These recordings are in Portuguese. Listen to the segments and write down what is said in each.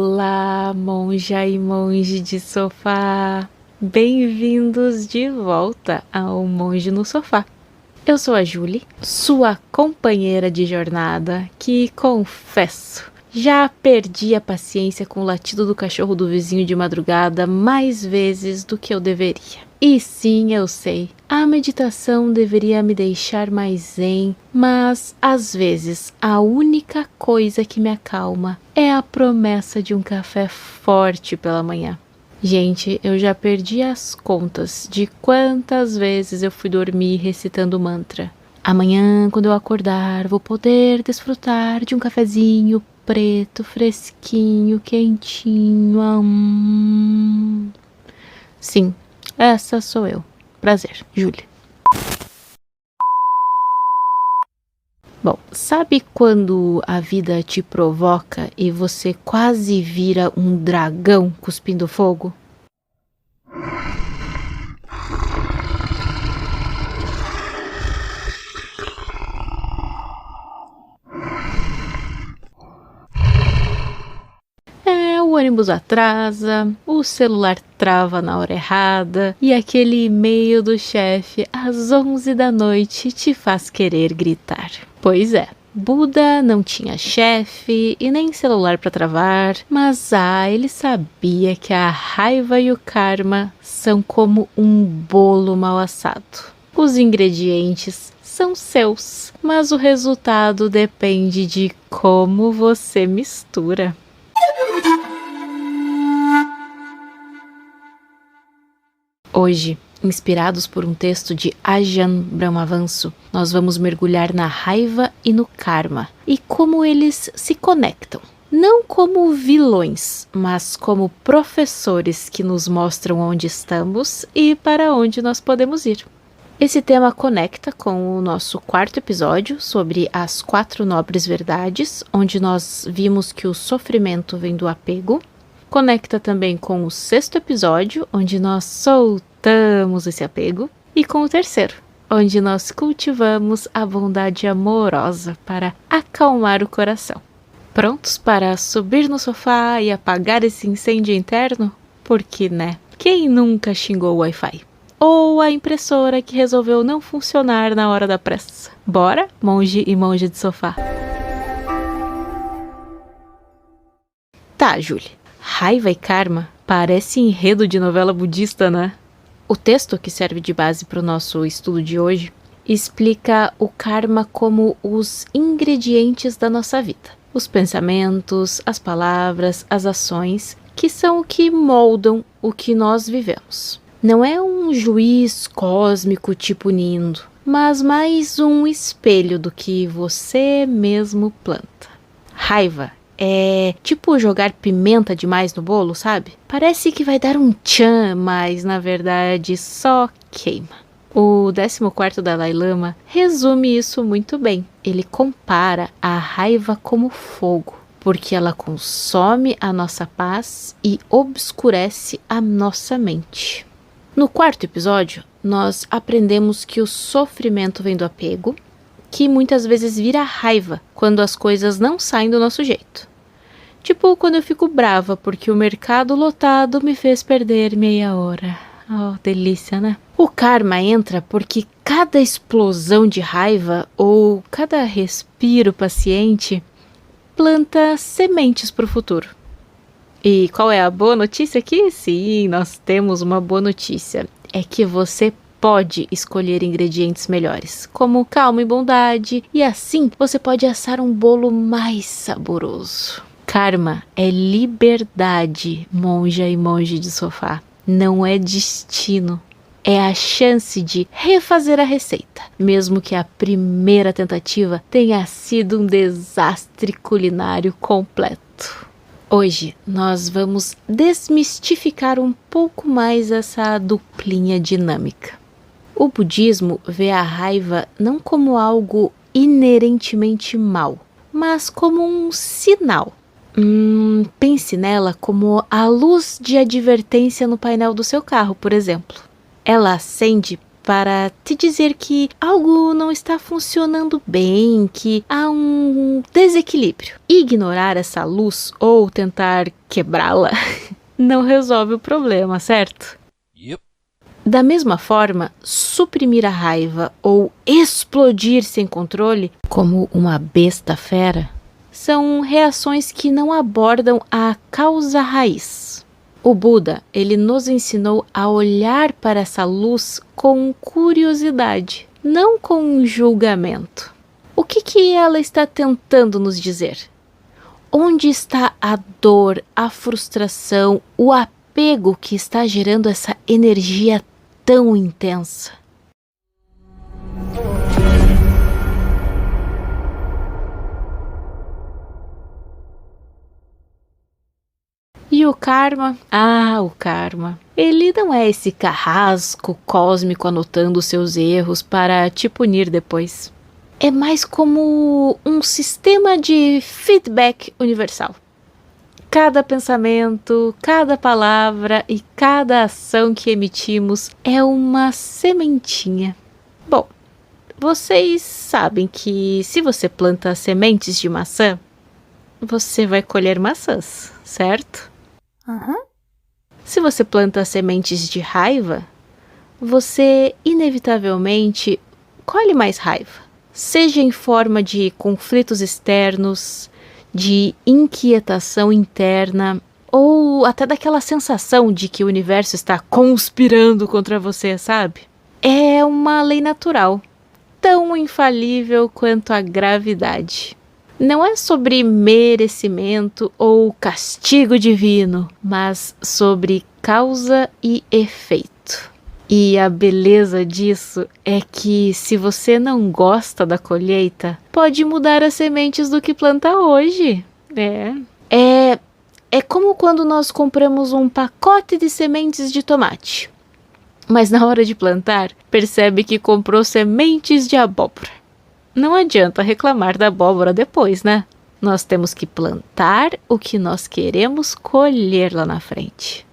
Olá, monja e monge de sofá! Bem-vindos de volta ao Monge no Sofá. Eu sou a Julie, sua companheira de jornada, que, confesso, já perdi a paciência com o latido do cachorro do vizinho de madrugada mais vezes do que eu deveria. E sim, eu sei, a meditação deveria me deixar mais zen, mas às vezes a única coisa que me acalma é a promessa de um café forte pela manhã. Gente, eu já perdi as contas de quantas vezes eu fui dormir recitando o mantra. Amanhã, quando eu acordar, vou poder desfrutar de um cafezinho preto, fresquinho, quentinho. Sim, essa sou eu. Prazer, Julie. Bom, sabe quando a vida te provoca e você quase vira um dragão cuspindo fogo? O ônibus atrasa, o celular trava na hora errada e aquele e-mail do chefe às 11 da noite te faz querer gritar. Pois é, Buda não tinha chefe e nem celular para travar, mas ele sabia que a raiva e o karma são como um bolo mal assado. Os ingredientes são seus, mas o resultado depende de como você mistura. Hoje, inspirados por um texto de Ajahn Brahmavanso, nós vamos mergulhar na raiva e no karma e como eles se conectam. Não como vilões, mas como professores que nos mostram onde estamos e para onde nós podemos ir. Esse tema conecta com o nosso quarto episódio sobre as 4 nobres verdades, onde nós vimos que o sofrimento vem do apego. Conecta também com o 6º episódio, onde nós soltamos esse apego, e com o 3º, onde nós cultivamos a bondade amorosa para acalmar o coração. Prontos para subir no sofá e apagar esse incêndio interno? Porque, né? Quem nunca xingou o Wi-Fi? Ou a impressora que resolveu não funcionar na hora da pressa? Bora, monge e monja de sofá! Tá, Julie. Raiva e karma parece enredo de novela budista, né? O texto que serve de base para o nosso estudo de hoje explica o karma como os ingredientes da nossa vida. Os pensamentos, as palavras, as ações, que são o que moldam o que nós vivemos. Não é um juiz cósmico te punindo, mas mais um espelho do que você mesmo planta. Raiva é tipo jogar pimenta demais no bolo, sabe? Parece que vai dar um tchan, mas na verdade só queima. O 14º Dalai Lama resume isso muito bem. Ele compara a raiva como fogo, porque ela consome a nossa paz e obscurece a nossa mente. No 4º episódio, nós aprendemos que o sofrimento vem do apego, que muitas vezes vira raiva quando as coisas não saem do nosso jeito. Tipo quando eu fico brava porque o mercado lotado me fez perder meia hora. Oh, delícia, né? O karma entra porque cada explosão de raiva ou cada respiro paciente planta sementes para o futuro. E qual é a boa notícia aqui? Sim, nós temos uma boa notícia. É que você pode escolher ingredientes melhores, como calma e bondade, e assim você pode assar um bolo mais saboroso. Karma é liberdade, monja e monge de sofá. Não é destino. É a chance de refazer a receita, mesmo que a primeira tentativa tenha sido um desastre culinário completo. Hoje nós vamos desmistificar um pouco mais essa duplinha dinâmica. O budismo vê a raiva não como algo inerentemente mau, mas como um sinal. Pense nela como a luz de advertência no painel do seu carro, por exemplo. Ela acende para te dizer que algo não está funcionando bem, que há um desequilíbrio. Ignorar essa luz ou tentar quebrá-la não resolve o problema, certo? Yep. Da mesma forma, suprimir a raiva ou explodir sem controle, como uma besta fera, são reações que não abordam a causa raiz. O Buda, ele nos ensinou a olhar para essa luz com curiosidade, não com julgamento. O que ela está tentando nos dizer? Onde está a dor, a frustração, o apego que está gerando essa energia tão intensa? E o karma? O karma. Ele não é esse carrasco cósmico anotando seus erros para te punir depois. É mais como um sistema de feedback universal. Cada pensamento, cada palavra e cada ação que emitimos é uma sementinha. Bom, vocês sabem que se você planta sementes de maçã, você vai colher maçãs, certo? Se você planta sementes de raiva, você inevitavelmente colhe mais raiva, seja em forma de conflitos externos, de inquietação interna, ou até daquela sensação de que o universo está conspirando contra você, sabe? É uma lei natural, tão infalível quanto a gravidade. Não é sobre merecimento ou castigo divino, mas sobre causa e efeito. E a beleza disso é que se você não gosta da colheita, pode mudar as sementes do que planta hoje. É como quando nós compramos um pacote de sementes de tomate, mas na hora de plantar, percebe que comprou sementes de abóbora. Não adianta reclamar da abóbora depois, né? Nós temos que plantar o que nós queremos colher lá na frente.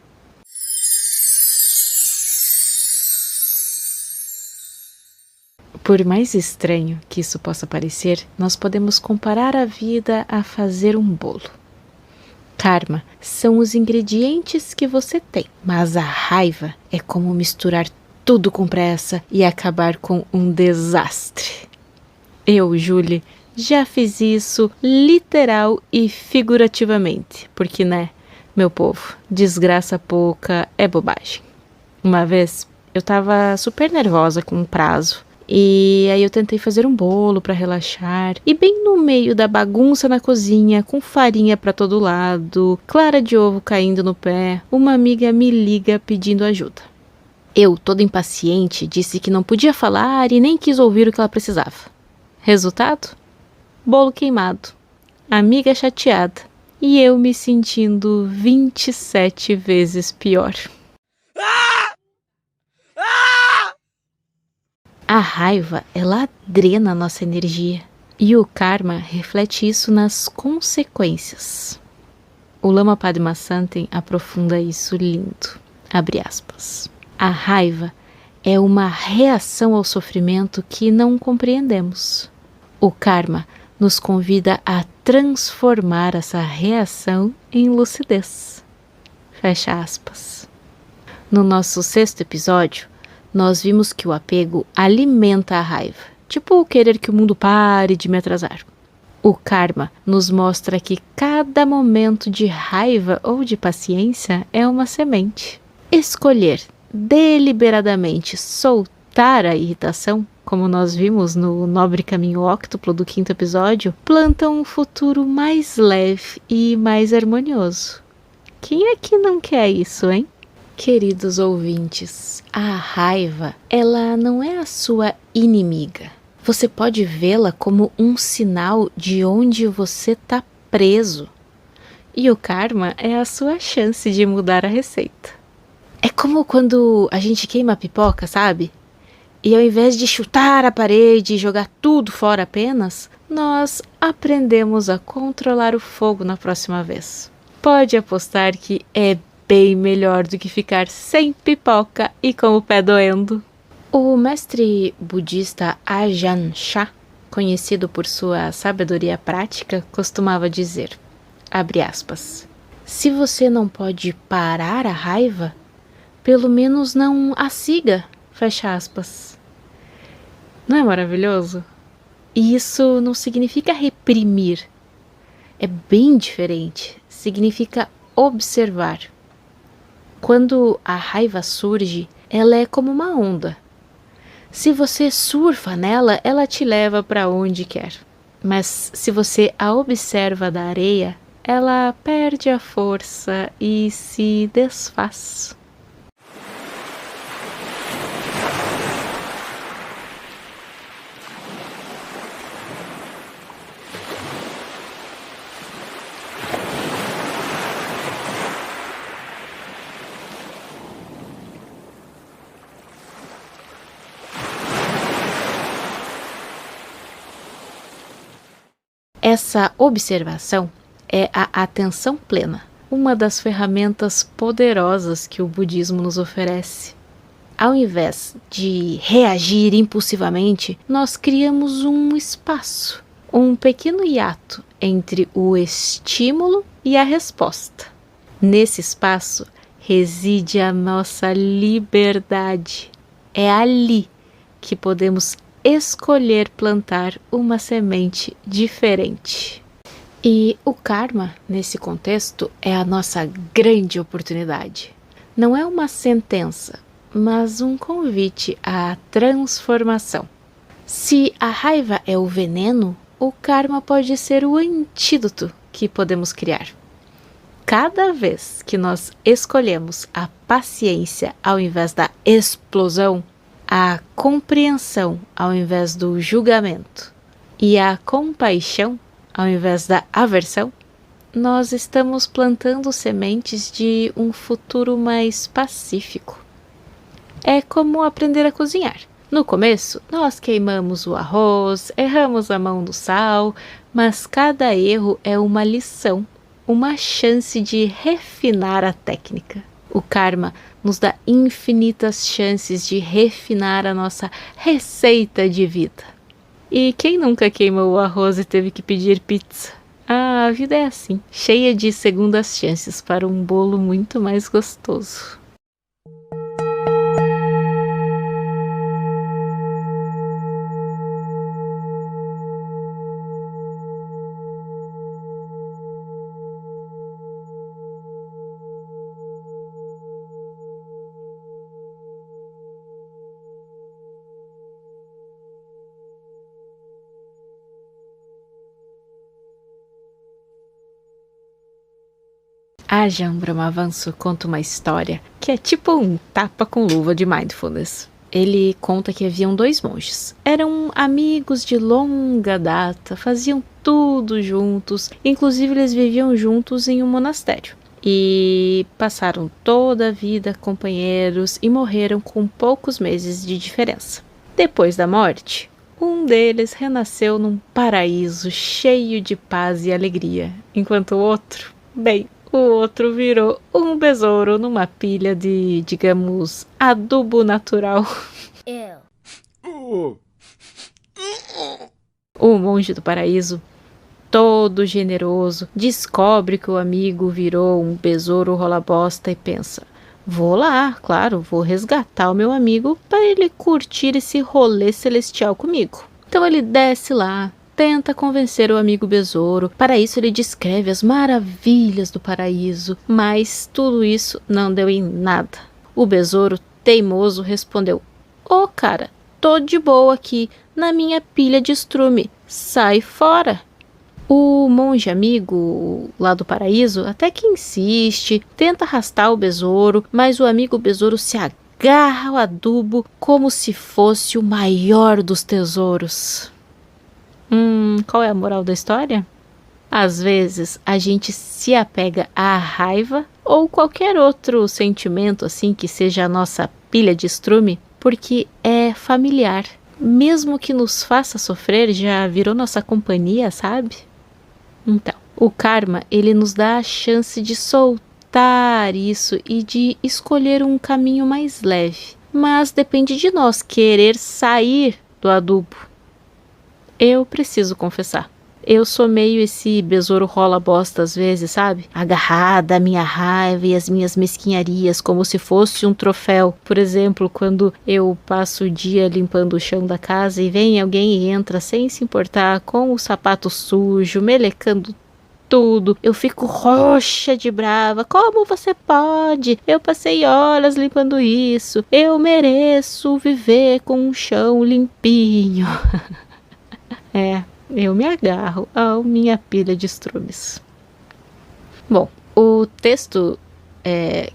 Por mais estranho que isso possa parecer, nós podemos comparar a vida a fazer um bolo. Karma são os ingredientes que você tem, mas a raiva é como misturar tudo com pressa e acabar com um desastre. Eu, Julie, já fiz isso literal e figurativamente, porque, meu povo, desgraça pouca é bobagem. Uma vez, eu tava super nervosa com um prazo, e aí eu tentei fazer um bolo para relaxar, e bem no meio da bagunça na cozinha, com farinha para todo lado, clara de ovo caindo no pé, uma amiga me liga pedindo ajuda. Eu, toda impaciente, disse que não podia falar e nem quis ouvir o que ela precisava. Resultado? Bolo queimado, amiga chateada e eu me sentindo 27 vezes pior. A raiva, ela drena a nossa energia e o karma reflete isso nas consequências. O Lama Padmasambhava aprofunda isso lindo. Abre aspas. A raiva é uma reação ao sofrimento que não compreendemos. O karma nos convida a transformar essa reação em lucidez. Fecha aspas. No nosso 6º episódio, nós vimos que o apego alimenta a raiva, tipo querer que o mundo pare de me atrasar. O karma nos mostra que cada momento de raiva ou de paciência é uma semente. Escolher deliberadamente soltar a irritação, como nós vimos no Nobre Caminho Óctuplo do 5º episódio, planta um futuro mais leve e mais harmonioso. Quem é que não quer isso, hein? Queridos ouvintes, a raiva, ela não é a sua inimiga. Você pode vê-la como um sinal de onde você está preso. E o karma é a sua chance de mudar a receita. É como quando a gente queima a pipoca, sabe? E ao invés de chutar a parede e jogar tudo fora apenas, nós aprendemos a controlar o fogo na próxima vez. Pode apostar que é bem melhor do que ficar sem pipoca e com o pé doendo. O mestre budista Ajahn Chah, conhecido por sua sabedoria prática, costumava dizer, abre aspas, se você não pode parar a raiva, pelo menos não a siga, fecha aspas. Não é maravilhoso? E isso não significa reprimir, é bem diferente, significa observar. Quando a raiva surge, ela é como uma onda. Se você surfa nela, ela te leva para onde quer. Mas se você a observa da areia, ela perde a força e se desfaz. Essa observação é a atenção plena, uma das ferramentas poderosas que o budismo nos oferece. Ao invés de reagir impulsivamente, nós criamos um espaço, um pequeno hiato entre o estímulo e a resposta. Nesse espaço reside a nossa liberdade. É ali que podemos escolher plantar uma semente diferente. E o karma, nesse contexto, é a nossa grande oportunidade. Não é uma sentença, mas um convite à transformação. Se a raiva é o veneno, o karma pode ser o antídoto que podemos criar. Cada vez que nós escolhemos a paciência ao invés da explosão, a compreensão ao invés do julgamento e a compaixão ao invés da aversão, nós estamos plantando sementes de um futuro mais pacífico. É como aprender a cozinhar. No começo, nós queimamos o arroz, erramos a mão no sal, mas cada erro é uma lição, uma chance de refinar a técnica. O karma nos dá infinitas chances de refinar a nossa receita de vida. E quem nunca queimou o arroz e teve que pedir pizza? A vida é assim, cheia de segundas chances para um bolo muito mais gostoso. Ajahn Brahmavanso conta uma história que é tipo um tapa com luva de mindfulness. Ele conta que haviam 2 monges. Eram amigos de longa data, faziam tudo juntos, inclusive eles viviam juntos em um monastério. E passaram toda a vida companheiros e morreram com poucos meses de diferença. Depois da morte, um deles renasceu num paraíso cheio de paz e alegria, enquanto o outro, o outro virou um besouro numa pilha de, digamos, adubo natural. O monge do paraíso, todo generoso, descobre que o amigo virou um besouro rola-bosta e pensa, vou lá, claro, vou resgatar o meu amigo para ele curtir esse rolê celestial comigo. Então ele desce lá, tenta convencer o amigo besouro. Para isso ele descreve as maravilhas do paraíso, mas tudo isso não deu em nada. O besouro teimoso respondeu, ô cara, tô de boa aqui na minha pilha de estrume, sai fora. O monge amigo lá do paraíso até que insiste, tenta arrastar o besouro, mas o amigo besouro se agarra ao adubo como se fosse o maior dos tesouros. Qual é a moral da história? Às vezes a gente se apega à raiva ou qualquer outro sentimento assim que seja a nossa pilha de estrume porque é familiar. Mesmo que nos faça sofrer, já virou nossa companhia, sabe? Então, o karma, ele nos dá a chance de soltar isso e de escolher um caminho mais leve, mas depende de nós querer sair do adubo. Eu preciso confessar. Eu sou meio esse besouro rola bosta às vezes, sabe? Agarrada à minha raiva e às minhas mesquinharias como se fosse um troféu. Por exemplo, quando eu passo o dia limpando o chão da casa e vem alguém e entra sem se importar com o sapato sujo, melecando tudo. Eu fico roxa de brava. Como você pode? Eu passei horas limpando isso. Eu mereço viver com um chão limpinho. Eu me agarro à minha pilha de estrumes. Bom, o texto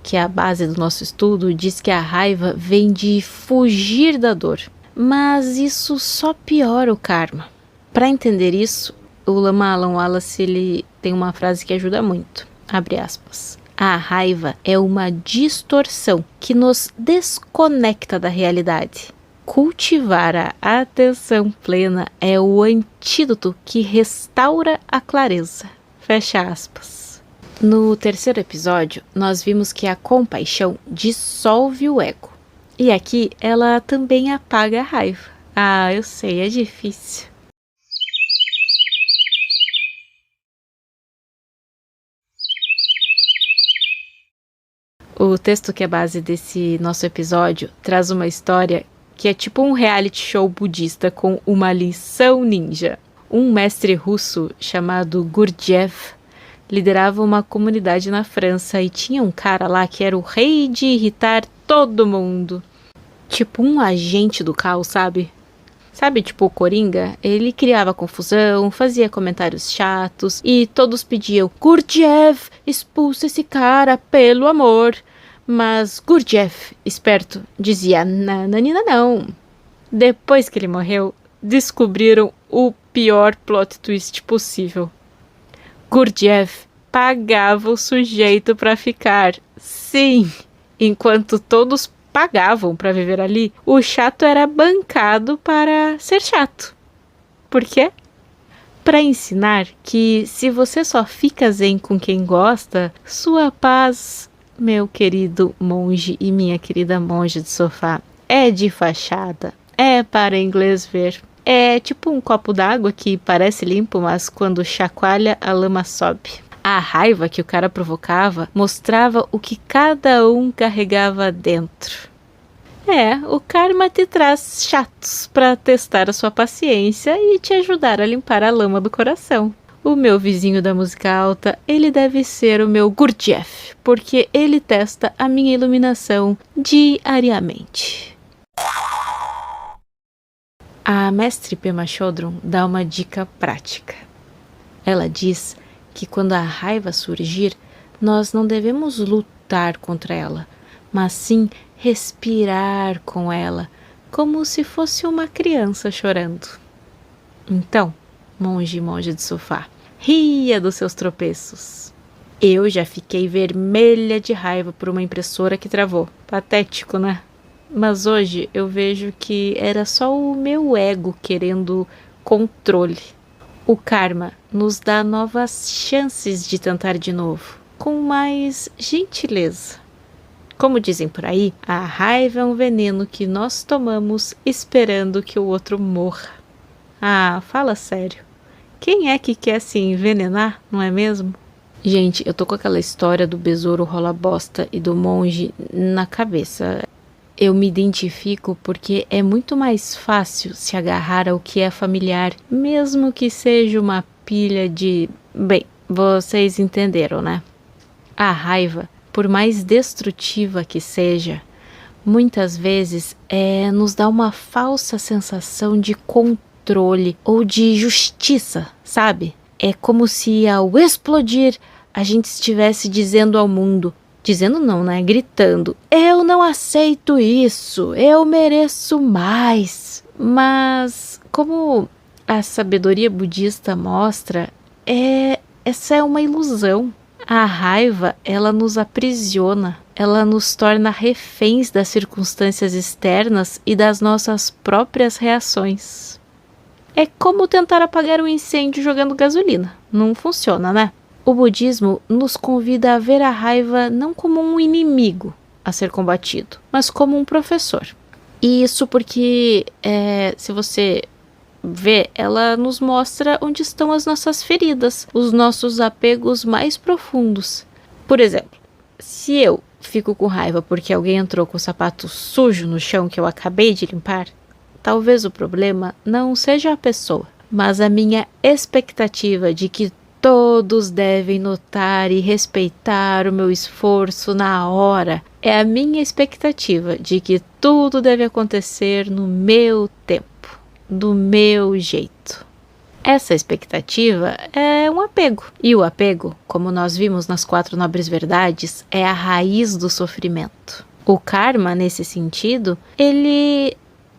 que é a base do nosso estudo diz que a raiva vem de fugir da dor. Mas isso só piora o karma. Para entender isso, o Lama Alan Wallace ele tem uma frase que ajuda muito. Abre aspas. A raiva é uma distorção que nos desconecta da realidade. Cultivar a atenção plena é o antídoto que restaura a clareza. Fecha aspas. No terceiro episódio, nós vimos que a compaixão dissolve o ego. E aqui ela também apaga a raiva. Ah, eu sei, é difícil. O texto que é base desse nosso episódio traz uma história que é tipo um reality show budista com uma lição ninja. Um mestre russo chamado Gurdjieff liderava uma comunidade na França e tinha um cara lá que era o rei de irritar todo mundo. Tipo um agente do caos, sabe? Sabe, tipo o Coringa? Ele criava confusão, fazia comentários chatos e todos pediam: Gurdjieff, expulsa esse cara, pelo amor. Mas Gurdjieff, esperto, dizia: nananina não. Depois que ele morreu, descobriram o pior plot twist possível. Gurdjieff pagava o sujeito para ficar. Sim, enquanto todos pagavam para viver ali, o chato era bancado para ser chato. Por quê? Para ensinar que se você só fica zen com quem gosta, sua paz, meu querido monge e minha querida monja de sofá, é de fachada, é para inglês ver. É tipo um copo d'água que parece limpo, mas quando chacoalha a lama sobe. A raiva que o cara provocava mostrava o que cada um carregava dentro. O karma te traz chatos para testar a sua paciência e te ajudar a limpar a lama do coração. O meu vizinho da música alta, ele deve ser o meu Gurdjieff, porque ele testa a minha iluminação diariamente. A mestre Pema Chodron dá uma dica prática. Ela diz que quando a raiva surgir, nós não devemos lutar contra ela, mas sim respirar com ela, como se fosse uma criança chorando. Então, monge e monja de sofá, ria dos seus tropeços. Eu já fiquei vermelha de raiva por uma impressora que travou. Patético, né? Mas hoje eu vejo que era só o meu ego querendo controle. O karma nos dá novas chances de tentar de novo, com mais gentileza. Como dizem por aí, a raiva é um veneno que nós tomamos esperando que o outro morra. Ah, fala sério. Quem é que quer se envenenar, não é mesmo? Gente, eu tô com aquela história do besouro rola bosta e do monge na cabeça. Eu me identifico porque é muito mais fácil se agarrar ao que é familiar, mesmo que seja uma pilha de... Bem, vocês entenderam, né? A raiva, por mais destrutiva que seja, muitas vezes nos dá uma falsa sensação de controle ou de justiça, sabe? É como se ao explodir a gente estivesse dizendo ao mundo, dizendo não, né? Gritando: eu não aceito isso, eu mereço mais. Mas como a sabedoria budista mostra, essa é uma ilusão. A raiva, ela nos aprisiona, ela nos torna reféns das circunstâncias externas e das nossas próprias reações. É como tentar apagar um incêndio jogando gasolina. Não funciona, né? O budismo nos convida a ver a raiva não como um inimigo a ser combatido, mas como um professor. E isso porque, se você vê, ela nos mostra onde estão as nossas feridas, os nossos apegos mais profundos. Por exemplo, se eu fico com raiva porque alguém entrou com o sapato sujo no chão que eu acabei de limpar, talvez o problema não seja a pessoa, mas a minha expectativa de que todos devem notar e respeitar o meu esforço na hora. É a minha expectativa de que tudo deve acontecer no meu tempo, do meu jeito. Essa expectativa é um apego. E o apego, como nós vimos nas 4 nobres verdades, é a raiz do sofrimento. O karma, nesse sentido, ele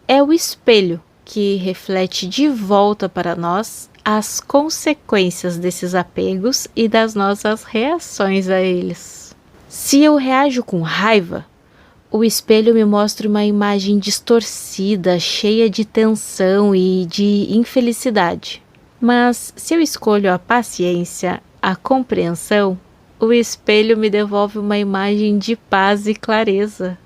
é o espelho que reflete de volta para nós as consequências desses apegos e das nossas reações a eles. Se eu reajo com raiva, o espelho me mostra uma imagem distorcida, cheia de tensão e de infelicidade. Mas se eu escolho a paciência, a compreensão, o espelho me devolve uma imagem de paz e clareza.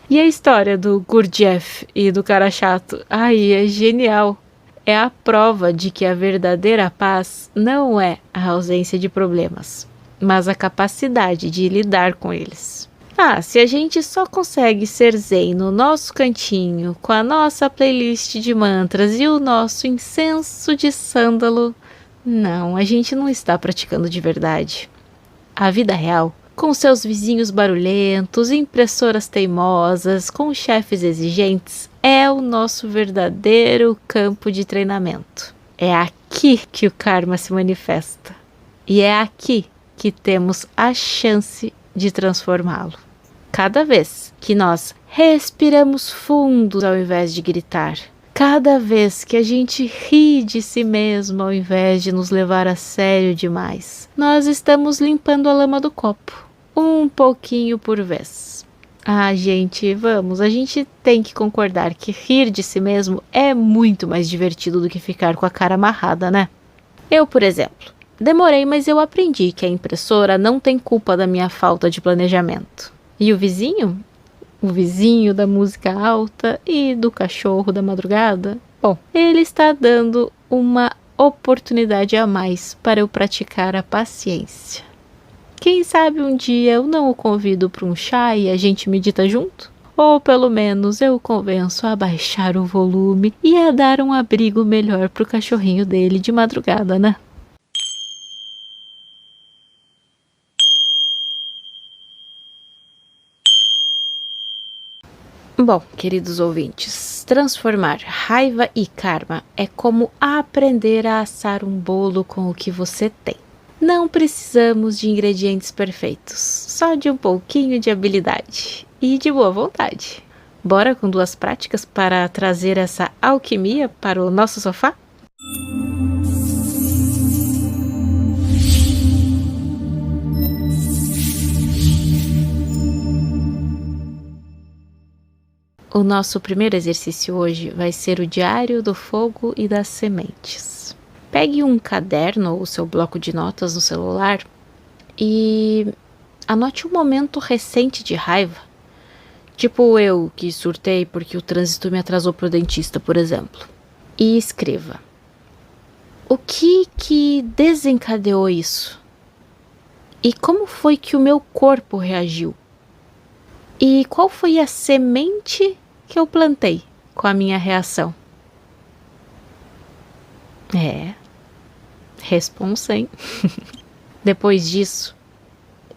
E a história do Gurdjieff e do cara chato? Ai, é genial! É a prova de que a verdadeira paz não é a ausência de problemas, mas a capacidade de lidar com eles. Se a gente só consegue ser zen no nosso cantinho, com a nossa playlist de mantras e o nosso incenso de sândalo, não, a gente não está praticando de verdade. A vida real, com seus vizinhos barulhentos, impressoras teimosas, com chefes exigentes, é o nosso verdadeiro campo de treinamento. É aqui que o karma se manifesta. E é aqui que temos a chance de transformá-lo. Cada vez que nós respiramos fundo ao invés de gritar, cada vez que a gente ri de si mesmo ao invés de nos levar a sério demais, nós estamos limpando a lama do copo, um pouquinho por vez. Gente, vamos, a gente tem que concordar que rir de si mesmo é muito mais divertido do que ficar com a cara amarrada, né? Eu, por exemplo, demorei, mas eu aprendi que a impressora não tem culpa da minha falta de planejamento. E o vizinho? O vizinho da música alta e do cachorro da madrugada? Bom, ele está dando uma oportunidade a mais para eu praticar a paciência. Quem sabe um dia eu não o convido para um chá e a gente medita junto? Ou pelo menos eu o convenço a baixar o volume e a dar um abrigo melhor para o cachorrinho dele de madrugada, né? Bom, queridos ouvintes, transformar raiva e karma é como aprender a assar um bolo com o que você tem. Não precisamos de ingredientes perfeitos, só de um pouquinho de habilidade e de boa vontade. Bora com 2 práticas para trazer essa alquimia para o nosso sofá? O nosso primeiro exercício hoje vai ser o Diário do Fogo e das Sementes. Pegue um caderno ou seu bloco de notas no celular e anote um momento recente de raiva. Tipo eu, que surtei porque o trânsito me atrasou para o dentista, por exemplo. E escreva: o que desencadeou isso? E como foi que o meu corpo reagiu? E qual foi a semente que eu plantei com a minha reação? Responsa, hein? Depois disso,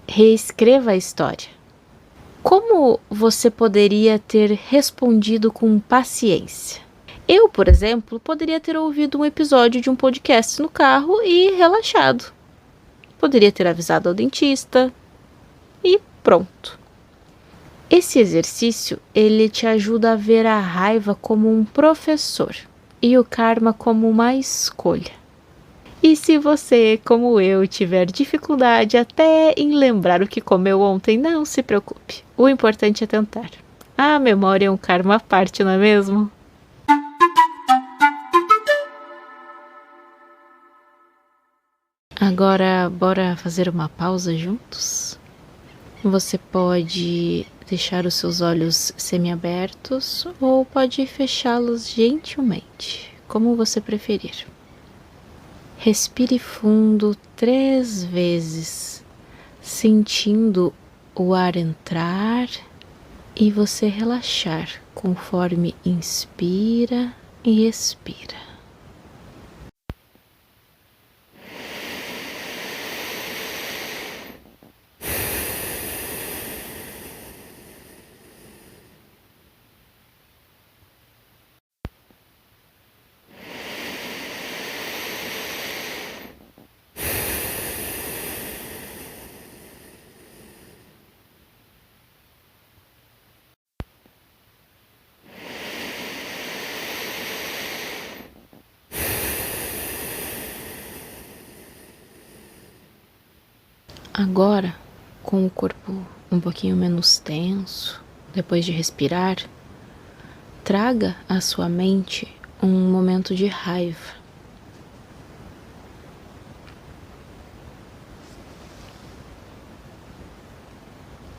reescreva a história. Como você poderia ter respondido com paciência? Eu, por exemplo, poderia ter ouvido um episódio de um podcast no carro e relaxado. Poderia ter avisado ao dentista e pronto. Esse exercício, ele te ajuda a ver a raiva como um professor e o karma como uma escolha. E se você, como eu, tiver dificuldade até em lembrar o que comeu ontem, não se preocupe. O importante é tentar. A memória é um karma à parte, não é mesmo? Agora, bora fazer uma pausa juntos? Você pode deixar os seus olhos semiabertos ou pode fechá-los gentilmente, como você preferir. Respire fundo 3 vezes, sentindo o ar entrar e você relaxar conforme inspira e expira. Agora, com o corpo um pouquinho menos tenso, depois de respirar, traga à sua mente um momento de raiva.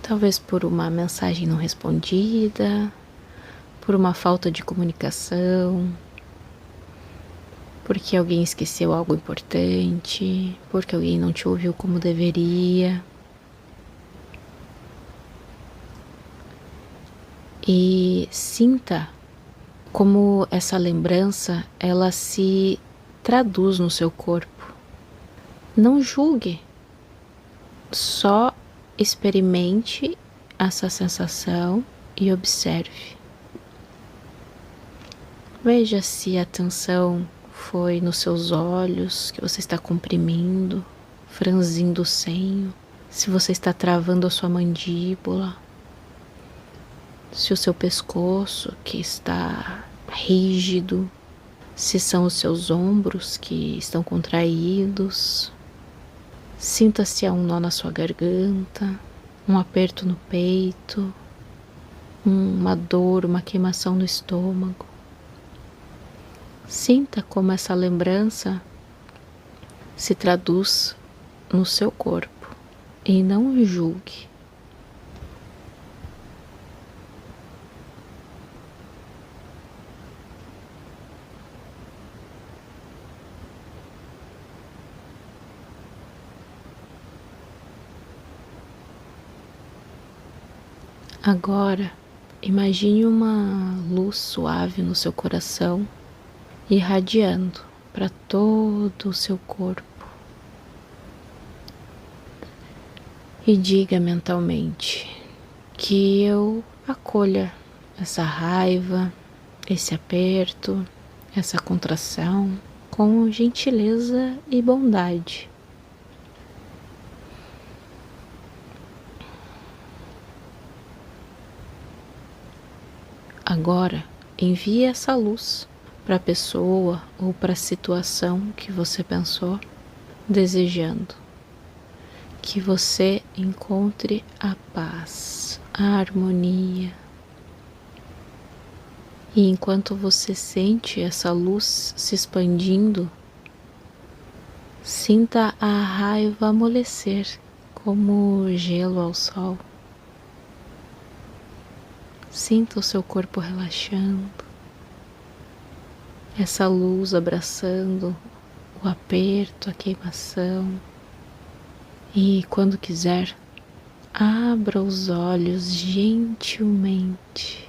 Talvez por uma mensagem não respondida, por uma falta de comunicação, porque alguém esqueceu algo importante, porque alguém não te ouviu como deveria. E sinta como essa lembrança, ela se traduz no seu corpo. Não julgue, só experimente essa sensação e observe. Veja se a tensão foi nos seus olhos, que você está comprimindo, franzindo o senho, se você está travando a sua mandíbula, se o seu pescoço que está rígido, se são os seus ombros que estão contraídos. Sinta se há um nó na sua garganta, um aperto no peito, uma dor, uma queimação no estômago. Sinta como essa lembrança se traduz no seu corpo e não julgue. Agora, imagine uma luz suave no seu coração, irradiando para todo o seu corpo. E diga mentalmente que eu acolha essa raiva, esse aperto, essa contração com gentileza e bondade. Agora, envie essa luz para a pessoa ou para a situação que você pensou, desejando que você encontre a paz, a harmonia. E enquanto você sente essa luz se expandindo, sinta a raiva amolecer como gelo ao sol. Sinta o seu corpo relaxando, essa luz abraçando o aperto, a queimação. E quando quiser, abra os olhos gentilmente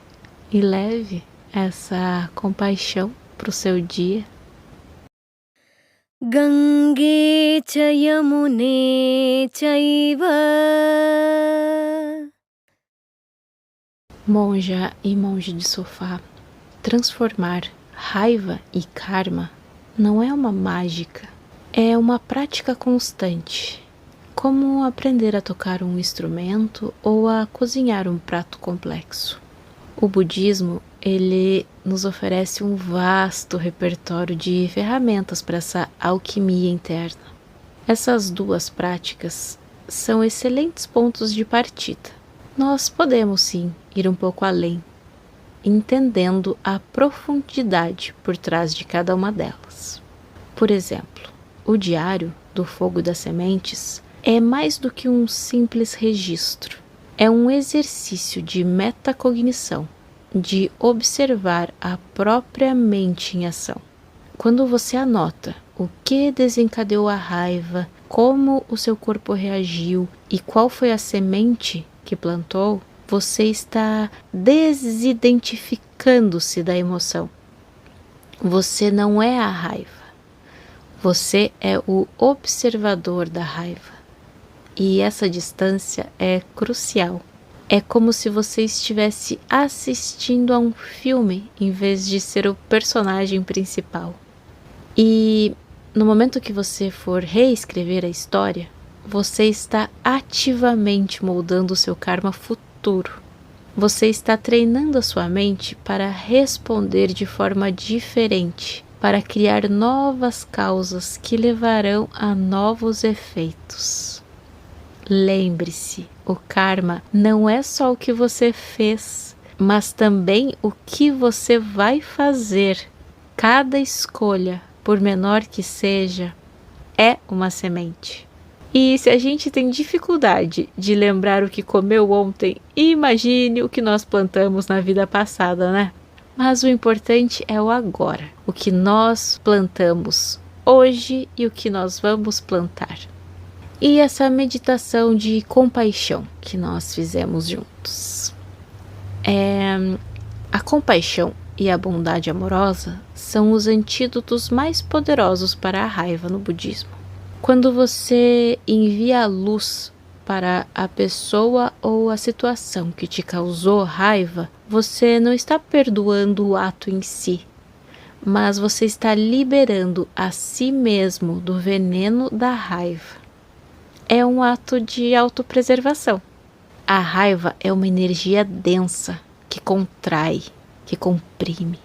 e leve essa compaixão para o seu dia. Gange cha yamune chaiva. Monja e monge de sofá, transformar raiva e karma não é uma mágica, é uma prática constante, como aprender a tocar um instrumento ou a cozinhar um prato complexo. O budismo, ele nos oferece um vasto repertório de ferramentas para essa alquimia interna. Essas duas práticas são excelentes pontos de partida. Nós podemos sim ir um pouco além, entendendo a profundidade por trás de cada uma delas. Por exemplo, o diário do fogo das sementes é mais do que um simples registro. É um exercício de metacognição, de observar a própria mente em ação. Quando você anota o que desencadeou a raiva, como o seu corpo reagiu e qual foi a semente que plantou, você está desidentificando-se da emoção. Você não é a raiva. Você é o observador da raiva. E essa distância é crucial. É como se você estivesse assistindo a um filme em vez de ser o personagem principal. E no momento que você for reescrever a história, você está ativamente moldando o seu karma futuro. Você está treinando a sua mente para responder de forma diferente, para criar novas causas que levarão a novos efeitos. Lembre-se, o karma não é só o que você fez, mas também o que você vai fazer. Cada escolha, por menor que seja, é uma semente. E se a gente tem dificuldade de lembrar o que comeu ontem, imagine o que nós plantamos na vida passada, né? Mas o importante é o agora, o que nós plantamos hoje e o que nós vamos plantar. E essa meditação de compaixão que nós fizemos juntos. A compaixão e a bondade amorosa são os antídotos mais poderosos para a raiva no budismo. Quando você envia a luz para a pessoa ou a situação que te causou raiva, você não está perdoando o ato em si, mas você está liberando a si mesmo do veneno da raiva. É um ato de autopreservação. A raiva é uma energia densa que contrai, que comprime.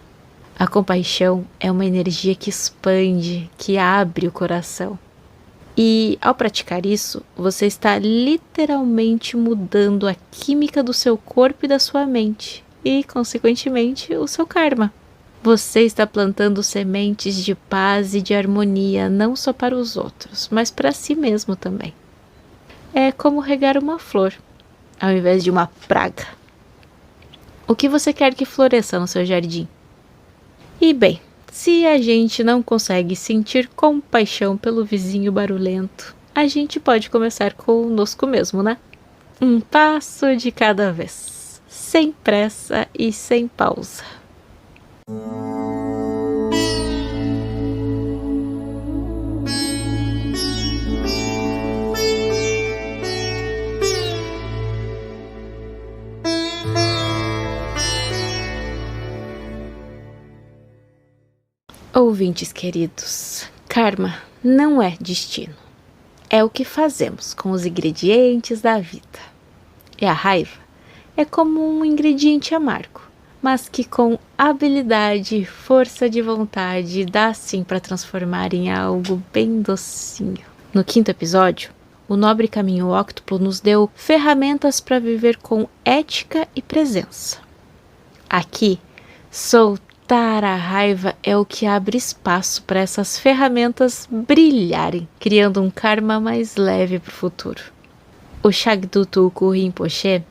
A compaixão é uma energia que expande, que abre o coração. E ao praticar isso, você está literalmente mudando a química do seu corpo e da sua mente, e, consequentemente, o seu karma. Você está plantando sementes de paz e de harmonia, não só para os outros, mas para si mesmo também. É como regar uma flor, ao invés de uma praga. O que você quer que floresça no seu jardim? E bem, se a gente não consegue sentir compaixão pelo vizinho barulhento, a gente pode começar conosco mesmo, né? Um passo de cada vez, sem pressa e sem pausa. Ouvintes queridos, karma não é destino. É o que fazemos com os ingredientes da vida. E a raiva é como um ingrediente amargo, mas que com habilidade e força de vontade dá sim para transformar em algo bem docinho. No 5º episódio, o nobre caminho óctuplo nos deu ferramentas para viver com ética e presença. Aqui, soltar a raiva é o que abre espaço para essas ferramentas brilharem, criando um karma mais leve para o futuro. O Shagdu Tulku Rinpoche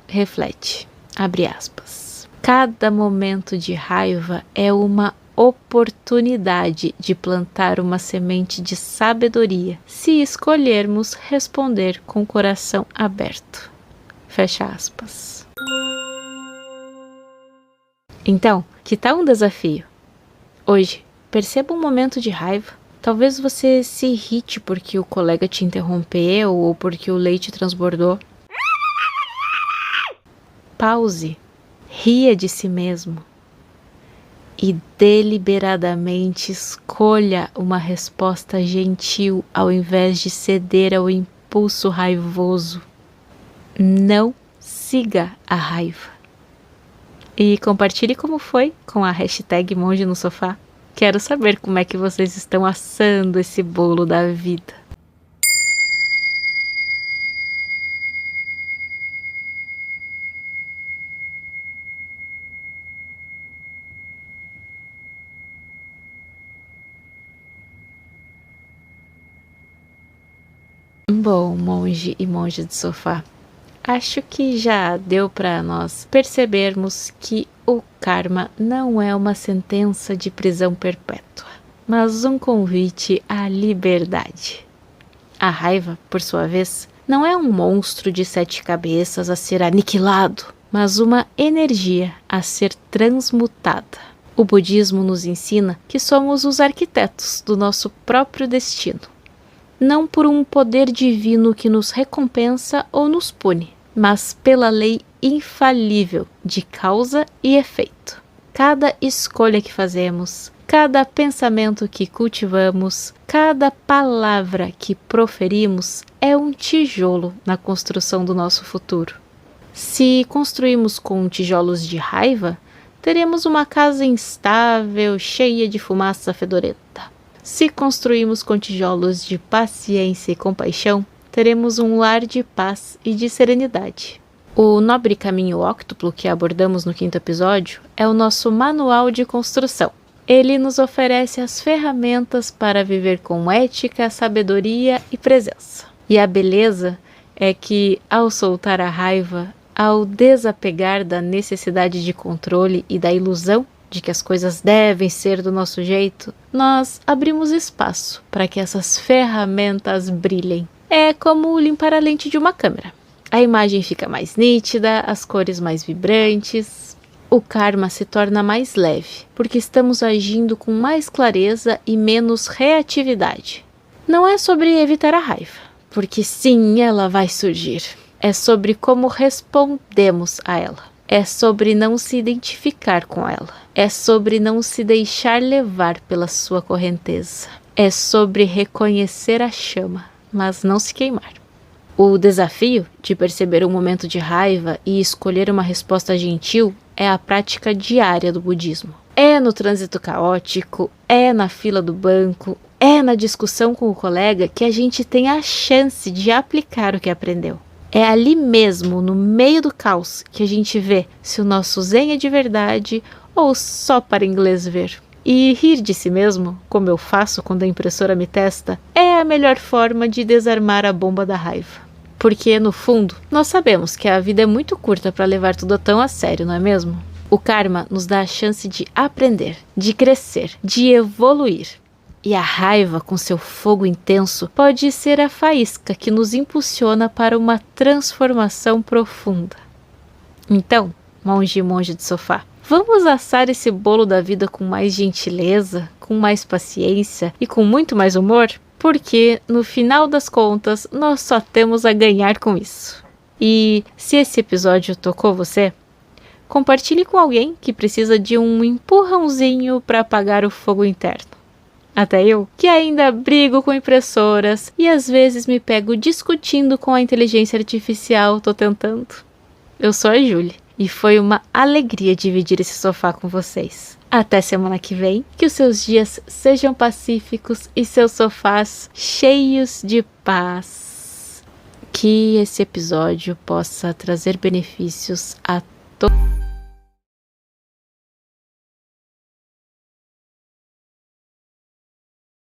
reflete, abre aspas, cada momento de raiva é uma oportunidade de plantar uma semente de sabedoria, se escolhermos responder com o coração aberto. Fecha aspas. Então, que tal um desafio? Hoje, perceba um momento de raiva. Talvez você se irrite porque o colega te interrompeu ou porque o leite transbordou. Pause, ria de si mesmo e deliberadamente escolha uma resposta gentil ao invés de ceder ao impulso raivoso. Não siga a raiva. E compartilhe como foi com a hashtag Monge no Sofá. Quero saber como é que vocês estão assando esse bolo da vida. Bom, monge e monja de sofá, acho que já deu para nós percebermos que o karma não é uma sentença de prisão perpétua, mas um convite à liberdade. A raiva, por sua vez, não é um monstro de 7 cabeças a ser aniquilado, mas uma energia a ser transmutada. O budismo nos ensina que somos os arquitetos do nosso próprio destino, não por um poder divino que nos recompensa ou nos pune, mas pela lei infalível de causa e efeito. Cada escolha que fazemos, cada pensamento que cultivamos, cada palavra que proferimos é um tijolo na construção do nosso futuro. Se construímos com tijolos de raiva, teremos uma casa instável, cheia de fumaça fedorenta. Se construímos com tijolos de paciência e compaixão, teremos um lar de paz e de serenidade. O nobre caminho óctuplo que abordamos no 5º episódio é o nosso manual de construção. Ele nos oferece as ferramentas para viver com ética, sabedoria e presença. E a beleza é que, ao soltar a raiva, ao desapegar da necessidade de controle e da ilusão de que as coisas devem ser do nosso jeito, nós abrimos espaço para que essas ferramentas brilhem. É como limpar a lente de uma câmera. A imagem fica mais nítida, as cores mais vibrantes. O karma se torna mais leve, porque estamos agindo com mais clareza e menos reatividade. Não é sobre evitar a raiva, porque sim, ela vai surgir. É sobre como respondemos a ela. É sobre não se identificar com ela. É sobre não se deixar levar pela sua correnteza. É sobre reconhecer a chama, mas não se queimar. O desafio de perceber um momento de raiva e escolher uma resposta gentil é a prática diária do budismo. É no trânsito caótico, é na fila do banco, é na discussão com o colega que a gente tem a chance de aplicar o que aprendeu. É ali mesmo, no meio do caos, que a gente vê se o nosso zen é de verdade ou só para inglês ver. E rir de si mesmo, como eu faço quando a impressora me testa, é a melhor forma de desarmar a bomba da raiva. Porque, no fundo, nós sabemos que a vida é muito curta para levar tudo tão a sério, não é mesmo? O karma nos dá a chance de aprender, de crescer, de evoluir. E a raiva, com seu fogo intenso, pode ser a faísca que nos impulsiona para uma transformação profunda. Então, monge e monja de sofá, vamos assar esse bolo da vida com mais gentileza, com mais paciência e com muito mais humor? Porque, no final das contas, nós só temos a ganhar com isso. E se esse episódio tocou você, compartilhe com alguém que precisa de um empurrãozinho para apagar o fogo interno. Até eu, que ainda brigo com impressoras e às vezes me pego discutindo com a inteligência artificial, tô tentando. Eu sou a Julie e foi uma alegria dividir esse sofá com vocês. Até semana que vem, que os seus dias sejam pacíficos e seus sofás cheios de paz. Que esse episódio possa trazer benefícios a todos.